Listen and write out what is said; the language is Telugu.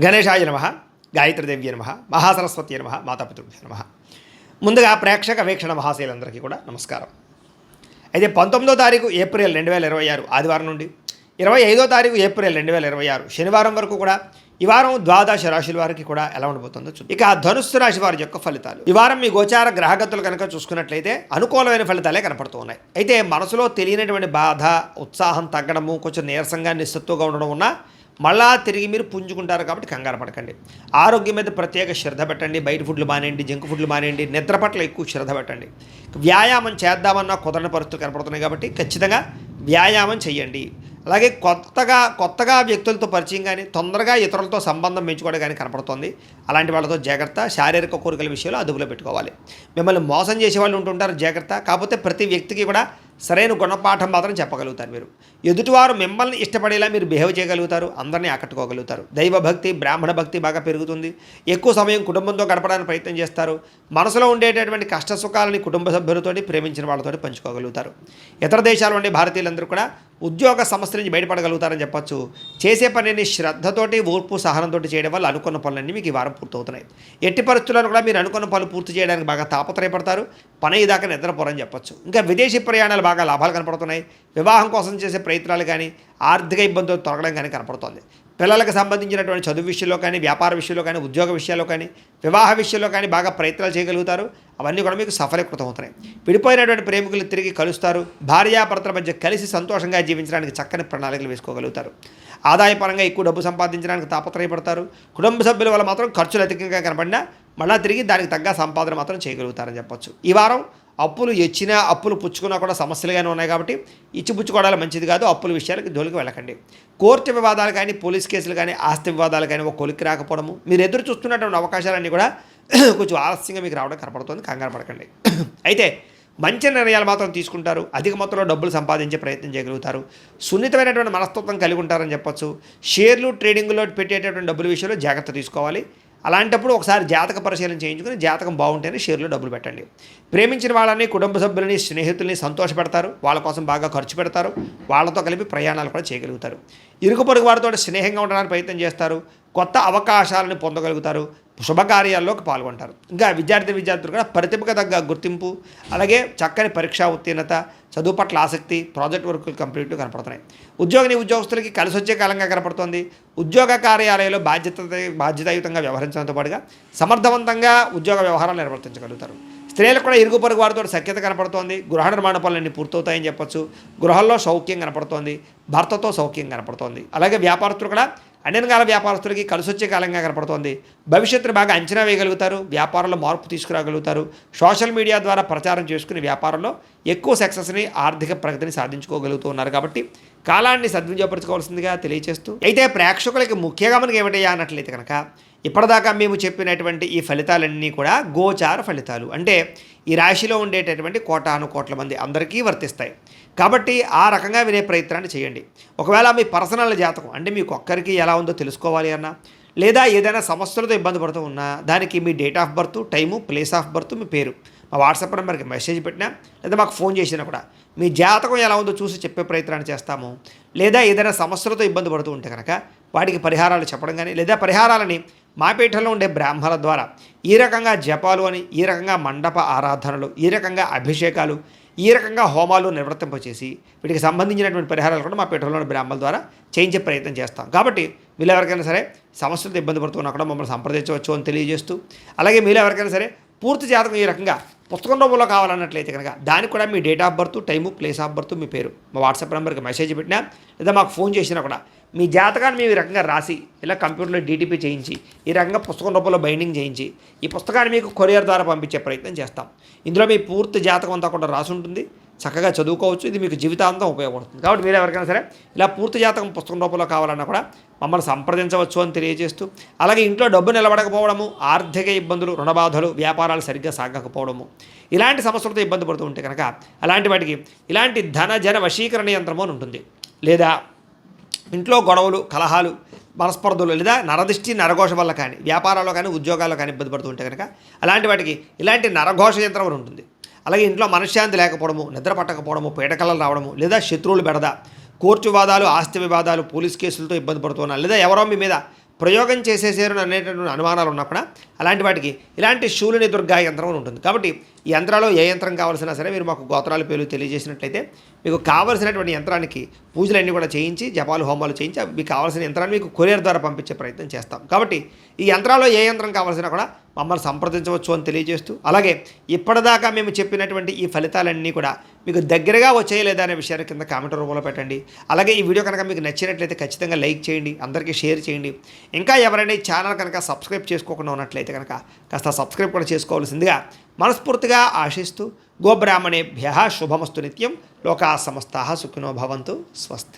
గణేశాయ నమ, గాయత్రీదేవ్య నమ, మహాసరస్వతి నమ, మాతాపితృభ్య నమ. ముందుగా ప్రేక్షక వీక్షణ మహాశయులందరికీ కూడా నమస్కారం. అయితే 19వ తారీఖు ఏప్రిల్ 2026 ఆదివారం నుండి 25వ తారీఖు ఏప్రిల్ 2026 శనివారం వరకు కూడా ఈ వారం ద్వాదశ రాశుల వారికి కూడా ఎలా ఉండబోతుందో చూద్దాం. ఇక ధనుస్సు రాశి వారి యొక్క ఫలితాలు. ఈ వారం మీ గోచార గ్రహగతులు కనుక చూసుకున్నట్లయితే అనుకూలమైన ఫలితాలే కనపడుతూ ఉన్నాయి. అయితే మనసులో తెలియనటువంటి బాధ, ఉత్సాహం తగ్గడము, కొంచెం నీరసంగా నిస్సత్తుగా ఉండడం ఉన్నా మళ్ళా తిరిగి మీరు పుంజుకుంటారు కాబట్టి కంగారు పడకండి. ఆరోగ్యం మీద ప్రత్యేక శ్రద్ధ పెట్టండి. బయట ఫుడ్లు మానేయండి, జంక్ ఫుడ్లు మానేయండి, నిద్ర పట్ల ఎక్కువ శ్రద్ధ పెట్టండి. వ్యాయామం చేద్దామన్నా కుదరని పరిస్థితులు కనపడుతున్నాయి కాబట్టి ఖచ్చితంగా వ్యాయామం చేయండి. అలాగే కొత్తగా వ్యక్తులతో పరిచయం కానీ తొందరగా ఇతరులతో సంబంధం పెంచుకోవడం కానీ కనపడుతుంది. అలాంటి వాళ్ళతో జాగ్రత్త. శారీరక కోరికల విషయంలో అదుపులో పెట్టుకోవాలి. మిమ్మల్ని మోసం చేసే వాళ్ళు ఉంటుంటారు, జాగ్రత్త. కాకపోతే ప్రతి వ్యక్తికి కూడా సరైన గుణపాఠం మాత్రం చెప్పగలుగుతారు. మీరు ఎదుటివారు మిమ్మల్ని ఇష్టపడేలా మీరు బిహేవ్ చేయగలుగుతారు, అందరినీ ఆకట్టుకోగలుగుతారు. దైవభక్తి, బ్రాహ్మణ భక్తి బాగా పెరుగుతుంది. ఎక్కువ సమయం కుటుంబంతో గడపడానికి ప్రయత్నం చేస్తారు. మనసులో ఉండేటటువంటి కష్ట సుఖాలని కుటుంబ సభ్యులతోటి, ప్రేమించిన వాళ్ళతోటి పంచుకోగలుగుతారు. ఇతర దేశాలు ఉండే భారతీయులందరూ కూడా ఉద్యోగ సమస్య నుంచి బయటపడగలుగుతారని చెప్పొచ్చు. చేసే పనిని శ్రద్ధతోటి, ఓర్పు, సహనంతో చేయడం వల్ల అనుకున్న పనులన్నీ మీకు ఈ వారం పూర్తవుతున్నాయి. ఎట్టి పరిస్థితుల్లో కూడా మీరు అనుకున్న పనులు పూర్తి చేయడానికి బాగా తాపత్రయపడతారు. పని ఇదాకా నిద్రపోరని చెప్పొచ్చు. ఇంకా విదేశీ ప్రయాణాలు బాగా లాభాలు కనపడుతున్నాయి. వివాహం కోసం చేసే ప్రయత్నాలు కానీ ఆర్థిక ఇబ్బందులు తొలగడం కానీ కనపడుతుంది. పిల్లలకు సంబంధించినటువంటి చదువు విషయంలో కానీ, వ్యాపార విషయంలో కానీ, ఉద్యోగ విషయాల్లో కానీ, వివాహ విషయంలో కానీ బాగా ప్రయత్నాలు చేయగలుగుతారు. అవన్నీ కూడా మీకు సఫలీకృతం అవుతున్నాయి. విడిపోయినటువంటి ప్రేమికులు తిరిగి కలుస్తారు. భార్యాభర్తల మధ్య కలిసి సంతోషంగా జీవించడానికి చక్కని ప్రణాళికలు వేసుకోగలుగుతారు. ఆదాయపరంగా ఎక్కువ డబ్బు సంపాదించడానికి తాపత్రయపడతారు. కుటుంబ సభ్యుల వల్ల మాత్రం ఖర్చులు అధికంగా కనపడినా మళ్ళీ తిరిగి దానికి తగ్గ సంపాదన మాత్రం చేయగలుగుతారని చెప్పొచ్చు. ఈ వారం అప్పులు ఇచ్చినా, అప్పులు పుచ్చుకున్నా కూడా సమస్యలుగానే ఉన్నాయి కాబట్టి ఇచ్చిపుచ్చుకోవడాలు మంచిది కాదు. అప్పుల విషయాలకి జోలికి వెళ్ళకండి. కోర్టు వివాదాలు కానీ, పోలీస్ కేసులు కానీ, ఆస్తి వివాదాలు కానీ ఒక కొలిక్కి రాకపోవడము, మీరు ఎదురు చూస్తున్నటువంటి అవకాశాలన్నీ కూడా కొంచెం ఆలస్యంగా మీకు రావడం కనపడుతుంది. కంగారు పడకండి. అయితే మంచి నిర్ణయాలు మాత్రం తీసుకుంటారు. అధిక మొత్తంలో డబ్బులు సంపాదించే ప్రయత్నం చేయగలుగుతారు. సున్నితమైనటువంటి మనస్తత్వం కలిగి ఉంటారని చెప్పొచ్చు. షేర్లు, ట్రేడింగ్లో పెట్టేటటువంటి డబ్బుల విషయంలో జాగ్రత్త తీసుకోవాలి. అలాంటప్పుడు ఒకసారి జాతక పరిశీలన చేయించుకుని జాతకం బాగుంటేనే షేర్లో డబ్బులు పెట్టండి. ప్రేమించిన వాళ్ళని, కుటుంబ సభ్యులని, స్నేహితుల్ని సంతోషపెడతారు. వాళ్ళ కోసం బాగా ఖర్చు పెడతారు. వాళ్ళతో కలిపి ప్రయాణాలు కూడా చేయగలుగుతారు. ఇరుగు పొరుగు వారితో స్నేహంగా ఉండడానికి ప్రయత్నం చేస్తారు. కొత్త అవకాశాలను పొందగలుగుతారు. శుభకార్యాల్లోకి పాల్గొంటారు. ఇంకా విద్యార్థులు కూడా ప్రతిభకు తగ్గ గుర్తింపు, అలాగే చక్కని పరీక్షా ఉత్తీర్ణత, చదువు పట్ల ఆసక్తి, ప్రాజెక్ట్ వర్కులు కంప్లీట్గా కనపడుతున్నాయి. ఉద్యోగస్తులకి కలిసి వచ్చే కాలంగా కనపడుతోంది. ఉద్యోగ కార్యాలయంలో బాధ్యతాయుతంగా వ్యవహరించడంతో పాటుగా సమర్థవంతంగా ఉద్యోగ వ్యవహారాలు నిర్వర్తించగలుగుతారు. స్త్రీలకు కూడా ఇరుగు పొరుగు వారితో సఖ్యత కనపడుతోంది. గృహ నిర్మాణ పనులన్నీ పూర్తవుతాయని చెప్పొచ్చు. గృహంలో సౌఖ్యం కనపడుతోంది. భర్తతో సౌఖ్యం కనపడుతోంది. అలాగే వ్యాపారస్తులు కూడా అన్ని రకాల వ్యాపారస్తులకి కలిసి వచ్చే కాలంగా కనపడుతోంది. భవిష్యత్తును బాగా అంచనా వేయగలుగుతారు. వ్యాపారంలో మార్పు తీసుకురాగలుగుతారు. సోషల్ మీడియా ద్వారా ప్రచారం చేసుకుని వ్యాపారంలో ఎక్కువ సక్సెస్ని, ఆర్థిక ప్రగతిని సాధించుకోగలుగుతూ ఉన్నారు. కాబట్టి కాలాన్ని సద్వినియోగపరచుకోవాల్సిందిగా తెలియజేస్తూ, అయితే ప్రేక్షకులకి ముఖ్యంగా మనకి ఏమిటయ్యా అన్నట్లయితే కనుక ఇప్పటిదాకా మేము చెప్పినటువంటి ఈ ఫలితాలన్నీ కూడా గోచార ఫలితాలు. అంటే ఈ రాశిలో ఉండేటటువంటి కోటాను కోట్ల మంది అందరికీ వర్తిస్తాయి. కాబట్టి ఆ రకంగా వినే ప్రయత్నాన్ని చేయండి. ఒకవేళ మీ పర్సనల్ జాతకం అంటే మీకు ఒక్కరికి ఎలా ఉందో తెలుసుకోవాలి అన్నా, లేదా ఏదైనా సమస్యలతో ఇబ్బంది పడుతూ ఉన్నా, దానికి మీ date of birth, time, place of birth, మీ పేరు మా వాట్సాప్ నెంబర్కి మెసేజ్ పెట్టినా, లేదా మాకు ఫోన్ చేసినా కూడా మీ జాతకం ఎలా ఉందో చూసి చెప్పే ప్రయత్నాన్ని చేస్తాము. లేదా ఏదైనా సమస్యలతో ఇబ్బంది పడుతూ ఉంటే కనుక వాటికి పరిహారాలు చెప్పడం కానీ, లేదా పరిహారాలని మా పీఠంలో ఉండే బ్రాహ్మణుల ద్వారా ఈ రకంగా జపాలు అని, ఈ రకంగా మండప ఆరాధనలు, ఈ రకంగా అభిషేకాలు, ఈ రకంగా హోమాలు నిర్వర్తింపచేసి వీటికి సంబంధించినటువంటి పరిహారాలు కూడా మా పీఠంలోని బ్రాహ్మణుల ద్వారా చేయించే ప్రయత్నం చేస్తాం. కాబట్టి మీరు ఎవరికైనా సరే సమస్యలతో ఇబ్బంది పడుతున్నా కూడా మమ్మల్ని సంప్రదించవచ్చు అని తెలియజేస్తూ, అలాగే మీరు ఎవరికైనా సరే పూర్తి జాతకం ఈ రకంగా పుస్తకం రూపంలో కావాలన్నట్లయితే కనుక దానికి కూడా మీ date of birth, time, place of birth, మీ పేరు మా వాట్సాప్ నెంబర్కి మెసేజ్ పెట్టినా, లేదా మాకు ఫోన్ చేసినా కూడా మీ జాతకాన్ని మేము ఈ రకంగా రాసి ఇలా కంప్యూటర్లో డీటీపీ చేయించి ఈ రకంగా పుస్తకం రూపంలో బైండింగ్ చేయించి ఈ పుస్తకాన్ని మీకు కొరియర్ ద్వారా పంపించే ప్రయత్నం చేస్తాం. ఇందులో మీ పూర్తి జాతకం అంతా కూడా రాసి ఉంటుంది. చక్కగా చదువుకోవచ్చు. ఇది మీకు జీవితాంతం ఉపయోగపడుతుంది. కాబట్టి మీరు ఎవరికైనా సరే ఇలా పూర్తి జాతకం పుస్తకం రూపంలో కావాలన్నా కూడా మమ్మల్ని సంప్రదించవచ్చు అని తెలియజేస్తూ, అలాగే ఇంట్లో డబ్బు నిలబడకపోవడము, ఆర్థిక ఇబ్బందులు, రుణబాధలు, వ్యాపారాలు సరిగ్గా సాగకపోవడము, ఇలాంటి సమస్యలతో ఇబ్బంది పడుతూ ఉంటే కనుక అలాంటి వాటికి ఇలాంటి ధన జన వశీకరణ యంత్రము అని ఉంటుంది. లేదా ఇంట్లో గొడవలు, కలహాలు, మనస్పర్ధలు, లేదా నరదిష్టి, నరఘోష వల్ల కానీ, వ్యాపారాల్లో కానీ, ఉద్యోగాల్లో కానీ ఇబ్బంది పడుతూ ఉంటే కనుక అలాంటి వాటికి ఇలాంటి నరఘోష యంత్రం అని ఉంటుంది. అలాగే ఇంట్లో మనశ్శాంతి లేకపోవడము, నిద్ర పట్టకపోవడము, పీడకలలు రావడము, లేదా శత్రువులు బెడద, కోర్టు వివాదాలు, ఆస్తి వివాదాలు, పోలీస్ కేసులతో ఇబ్బంది పడుతున్నా, లేదా ఎవరో మీ మీద ప్రయోగం చేసేసారు అనేటటువంటి అనుమానాలు ఉన్నప్పుడు అలాంటి వాటికి ఇలాంటి శూలిని దుర్గా యంత్రం అని ఉంటుంది. కాబట్టి ఈ యంత్రాల్లో ఏ యంత్రం కావాల్సినా సరే మీరు మాకు గోత్రాల పేర్లు తెలియజేసినట్లయితే మీకు కావాల్సినటువంటి యంత్రానికి పూజలన్నీ కూడా చేయించి జపాలు హోమాలు చేయించి మీకు కావాల్సిన యంత్రాన్ని మీకు కొరియర్ ద్వారా పంపించే ప్రయత్నం చేస్తాం. కాబట్టి ఈ యంత్రాల్లో ఏ యంత్రం కావాల్సినా కూడా మమ్మల్ని సంప్రదించవచ్చు అని తెలియజేస్తూ, అలాగే ఇప్పటిదాకా మేము చెప్పినటువంటి ఈ ఫలితాలన్నీ కూడా మీకు దగ్గరగా వచ్చేయలేదా అనే విషయాన్ని కింద కామెంట్ రూపంలో పెట్టండి. అలాగే ఈ వీడియో కనుక మీకు నచ్చినట్లయితే ఖచ్చితంగా లైక్ చేయండి, అందరికీ షేర్ చేయండి. ఇంకా ఎవరైనా ఈ ఛానల్ కనుక సబ్స్క్రైబ్ చేసుకోకుండా ఉన్నట్లయితే కనుక కాస్త సబ్స్క్రైబ్ కూడా చేసుకోవాల్సిందిగా మనస్ఫూర్తిగా ఆశిస్తూ, గోబ్రాహ్మణేభ్యః శుభమస్తు నిత్యం, లోకా సమస్తాః సుఖినో భవంతు, స్వస్తి.